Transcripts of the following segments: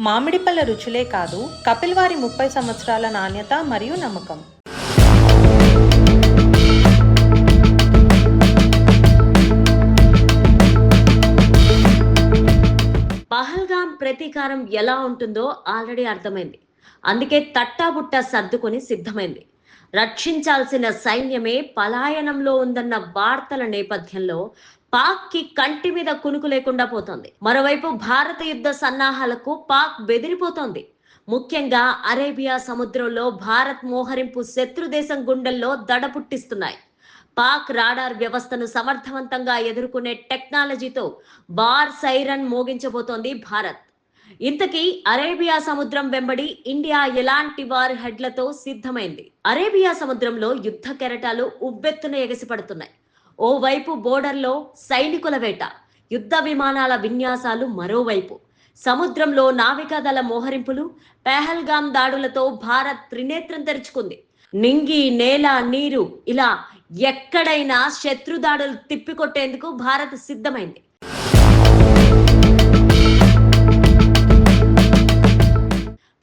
మామిడి పళ్ళ రుచులే కాదు, కపిల్ వారి 30 సంవత్సరాల నాణ్యత మరియు నమ్మకం. పహల్గాం ప్రతీకారం ఎలా ఉంటుందో ఆల్రెడీ అర్థమైంది. అందుకే తట్టాబుట్టా సర్దుకొని సిద్ధమైంది. రక్షించాల్సిన సైన్యమే పలాయనంలో ఉందన్న వార్తల నేపథ్యంలో పాక్కి కంటి మీద కునుకు లేకుండా పోతోంది. మరోవైపు భారత యుద్ధ సన్నాహాలకు పాక్ బెదిరిపోతోంది. ముఖ్యంగా అరేబియా సముద్రంలో భారత్ మోహరింపు శత్రుదేశం గుండెల్లో దడ పుట్టిస్తున్నాయి. పాక్ రాడార్ వ్యవస్థను సమర్థవంతంగా ఎదుర్కొనే టెక్నాలజీతో బార్ సైరన్ మోగించబోతోంది భారత్. ఇంతకీ అరేబియా సముద్రం వెంబడి ఇండియా ఎలాంటి వార్ హెడ్లతో సిద్ధమైంది? అరేబియా సముద్రంలో యుద్ధ కెరటాలు ఉవ్వెత్తున ఎగసిపడుతున్నాయి. ఓవైపు బోర్డర్లో సైనికుల వేట, యుద్ధ విమానాల విన్యాసాలు, మరోవైపు సముద్రంలో నావికాదళ మోహరింపులు, పెహల్గాం దాడులతో భారత్ త్రినేత్రం తెరుచుకుంది. నింగి, నేల, నీరు ఇలా ఎక్కడైనా శత్రుదాడులు తిప్పికొట్టేందుకు భారత్ సిద్ధమైంది.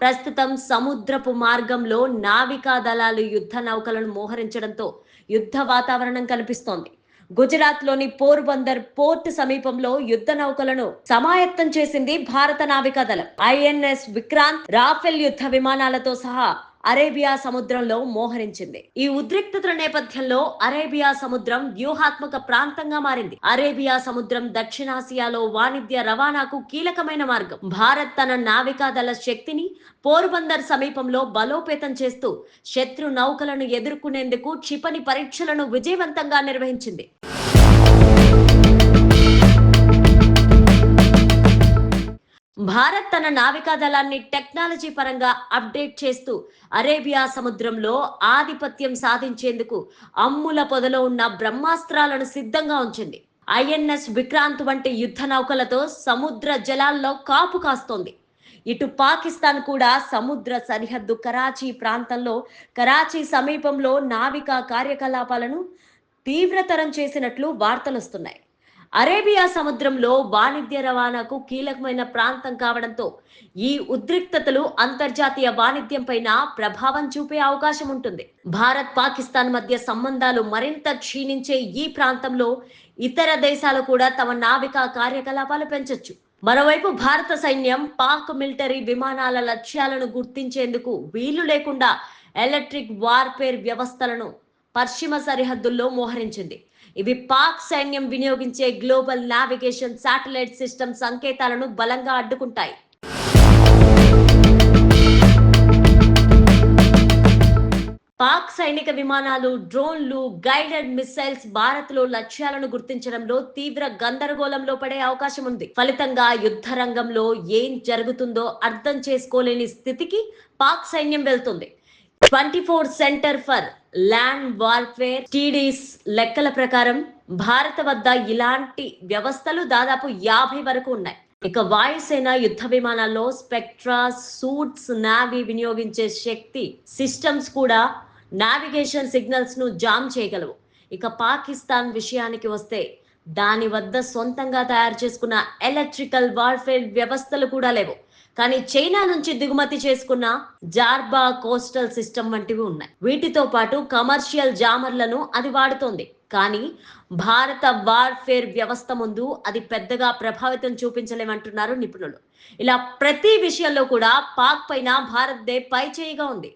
ప్రస్తుతం సముద్రపు మార్గంలో నావికా దళాలు యుద్ధ నౌకలను మోహరించడంతో యుద్ధ వాతావరణం కనిపిస్తోంది. గుజరాత్లోని పోర్బందర్ పోర్ట్ సమీపంలో యుద్ధ నౌకలను సమాయత్తం చేసింది భారత నావికాదళం. ఐఎన్ఎస్ విక్రాంత్, రాఫెల్ యుద్ధ విమానాలతో సహా అరేబియా సముద్రంలో మోహరించింది. ఈ ఉద్రిక్తతల నేపథ్యంలో అరేబియా సముద్రం వ్యూహాత్మక ప్రాంతంగా మారింది. అరేబియా సముద్రం దక్షిణాసియాలో వాణిజ్య రవాణాకు కీలకమైన మార్గం. భారత్ తన నావికాదళ శక్తిని పోర్బందర్ సమీపంలో బలోపేతం చేస్తూ శత్రు నౌకలను ఎదుర్కొనేందుకు క్షిపణి పరీక్షలను విజయవంతంగా నిర్వహించింది. భారత్ తన నావికా దళాన్ని టెక్నాలజీ పరంగా అప్డేట్ చేస్తూ అరేబియా సముద్రంలో ఆధిపత్యం సాధించేందుకు అమ్ముల పొదలో ఉన్న బ్రహ్మాస్త్రాలను సిద్ధంగా ఉంచింది. ఐఎన్ఎస్ విక్రాంత్ వంటి యుద్ధ నౌకలతో సముద్ర జలాల్లో కాపు కాస్తోంది. ఇటు పాకిస్తాన్ కూడా సముద్ర సరిహద్దు కరాచీ సమీపంలో నావికా కార్యకలాపాలను తీవ్రతరం చేసినట్లు వార్తలొస్తున్నాయి. అరేబియా సముద్రంలో వాణిజ్య రవాణాకు కీలకమైన ప్రాంతం కావడంతో ఈ ఉద్రిక్తతలు అంతర్జాతీయ వాణిజ్యం పైన ప్రభావం చూపే అవకాశం ఉంటుంది. భారత్ పాకిస్తాన్ మధ్య సంబంధాలు మరింత క్షీణించే ఈ ప్రాంతంలో ఇతర దేశాలు కూడా తమ నావికా కార్యకలాపాలు పెంచొచ్చు. మరోవైపు భారత సైన్యం పాక్ మిలిటరీ విమానాల లక్ష్యాలను గుర్తించేందుకు వీలు లేకుండా ఎలక్ట్రిక్ వార్ఫేర్ వ్యవస్థలను పశ్చిమ సరిహద్దుల్లో మోహరించింది. ఇవి పాక్ సైన్యం వినియోగించే గ్లోబల్ నావిగేషన్ శాటిలైట్ సిస్టమ్ సంకేతాలను బలంగా అడ్డుకుంటాయి. పాక్ సైనిక విమానాలు, డ్రోన్లు, గైడెడ్ మిసైల్స్ భారత్ లో లక్ష్యాలను గుర్తించడంలో తీవ్ర గందరగోళంలో పడే అవకాశం ఉంది. ఫలితంగా యుద్ధ రంగంలో ఏం జరుగుతుందో అర్థం చేసుకోలేని స్థితికి పాక్ సైన్యం వెళ్తుంది. 24 సెంటర్ ఫర్ ల్యాండ్ వార్ఫేర్ టీడీస్ లెక్కల ప్రకారం భారత వద్ద ఇలాంటి వ్యవస్థలు దాదాపు 50 వరకు ఉన్నాయి. ఇక వాయుసేన యుద్ధ విమానాల్లో స్పెక్ట్రా సూట్స్, నావీ వినియోగించే శక్తి సిస్టమ్స్ కూడా నావిగేషన్ సిగ్నల్స్ ను జామ్ చేయగలవు. ఇక పాకిస్తాన్ విషయానికి వస్తే దాని వద్ద సొంతంగా తయారు చేసుకున్న ఎలక్ట్రికల్ వార్ఫేర్ వ్యవస్థలు కూడా లేవు. కానీ చైనా నుంచి దిగుమతి చేసుకున్న జార్బా కోస్టల్ సిస్టమ్ వంటివి ఉన్నాయి. వీటితో పాటు కమర్షియల్ జామర్లను అది వాడుతోంది. కానీ భారత వార్ఫేర్ వ్యవస్థ ముందు అది పెద్దగా ప్రభావితం చూపించలేమంటున్నారు నిపుణులు. ఇలా ప్రతి విషయంలో కూడా పాక్ పైన భారత్ దే పై చేయిగా ఉంది.